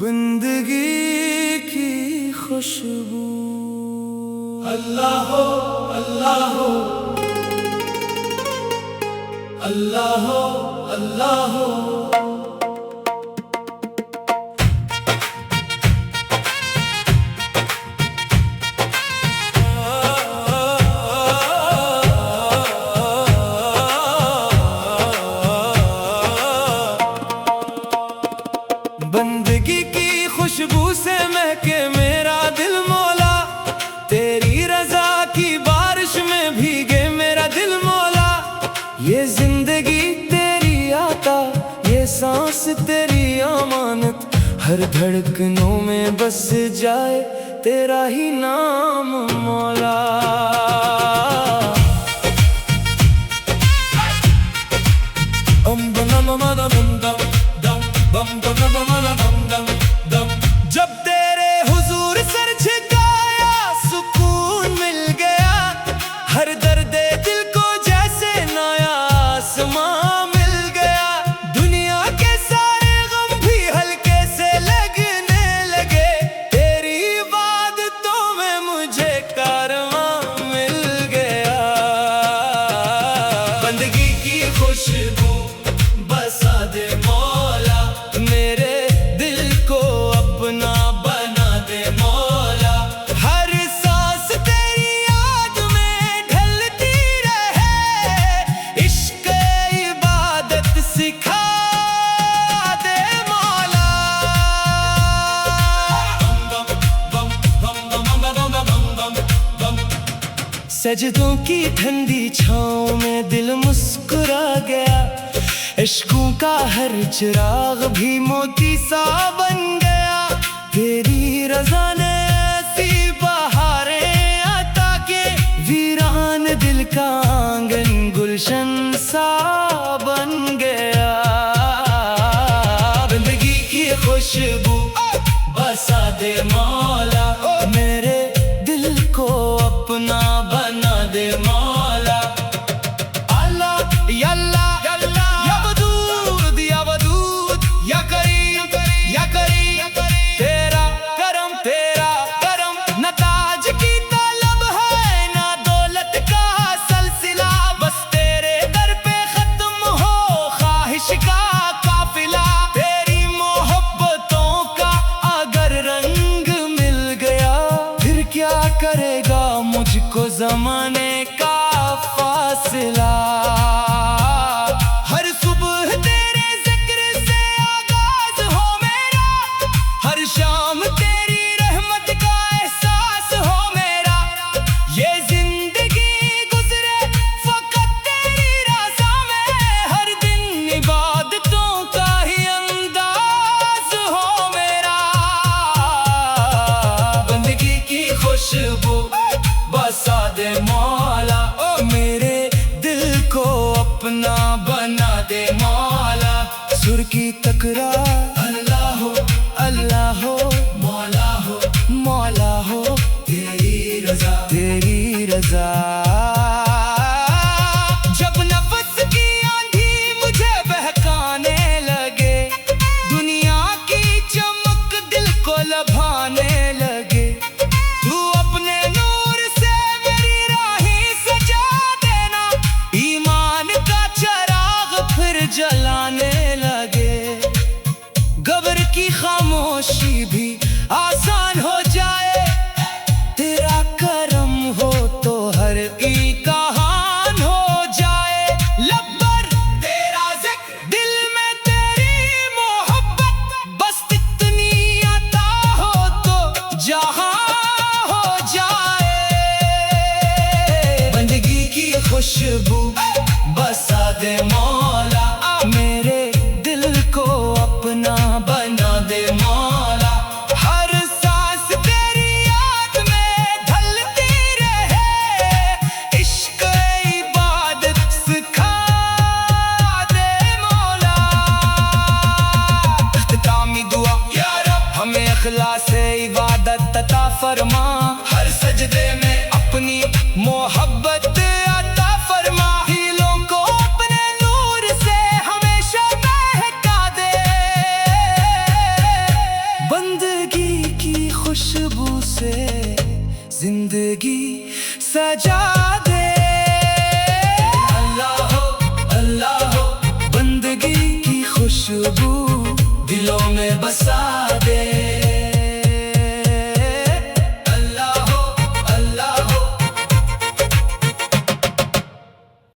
बंदगी की खुशबू। अल्लाह हो अल्लाह हो अल्लाह हो अल्लाह हो। बंदगी की खुशबू से महके मेरा दिल मौला, तेरी रजा की बारिश में भीगे मेरा दिल मौला। ये जिंदगी तेरी आता, ये सांस तेरी अमानत, हर धड़कनों में बस जाए तेरा ही नाम मौला। जब तेरे हुजूर सर झुकाया सुकून मिल गया, हर दर्द दिल को जैसे नया आसमां मिल गया। दुनिया के सारे गम भी हल्के से लगने लगे, तेरी इबादतों में मुझे कारवां मिल गया। बंदगी की खुशबू बसा दे मौला, मेरे दिल को अपना बना दे मौला। हर सांस तेरी याद में ढलती रहे, इश्क इबादत सिखा दे मौला। सजदों की ठंडी छाँव में दिल मुस्कुरा गया, इश्कों का हर चिराग भी मोती सा बन गया। तेरी रज़ा ने ऐसी बहारें अता के, वीरान दिल का आंगन गुलशन सा बन गया। बंदगी की खुशबू बसा दे मौला, मेरे दिल को अपना बना दे मौला। अल्लाह यल्ला या वदूद या वदूद या करीम या करीम, तेरा करम न ताज की तलब है ना दौलत का सिलसिला, बस तेरे दर पे खत्म हो ख्वाहिश का काफिला। तेरी मोहब्बतों का अगर रंग मिल गया, फिर क्या करेगा मुझको ज़माने का फासिला। हर सुबह तेरे जिक्र से आगाज हो मेरा, हर शाम तेरी रहमत का एहसास हो मेरा। ये जिंदगी गुजरे फकत तेरी रज़ा में, हर दिन इबादतों का ही अंदाज हो मेरा। बंदगी की खुशबू बसा दे मौला, ओ मेरे दिल को अपना बना दे मौला। सुर की तकरार अल्लाह हो अल्लाह हो मौला हो मौला हो, तेरी रज़ा तेरी रज़ा। जब नफ्स की आंधी मुझे बहकाने लगे, दुनिया की चमक दिल को लभाने लगे, तू अपने नूर से मेरी राहें सजा देना, ईमान का चिराग फिर जलाने लगे। गब्र की खामोशी भी आसान हो जाए, तेरा करम हो तो हर ई कहान हो जाए। लब पर तेरा जिक्र, दिल में तेरी मोहब्बत, बस इतनी अता हो तो जहां हो जाए। बंदगी की खुशबू बसा दे मौला, मेरे दिल को अपना बना दे मौला। हर सांस तेरी याद में ढलती रहे, इश्क इबादत सिखा दे मौला। इख्तितामी दुआ या रब, हमें इखलास से इबादत अता फरमा, हर सजदे में अपनी मोहब्बत अता फरमा। दिलों को अपने नूर से हमेशा महका दे, जिंदगी सजा दे। अल्लाह हो, अल्लाह हो, बंदगी की खुशबू दिलों में बसा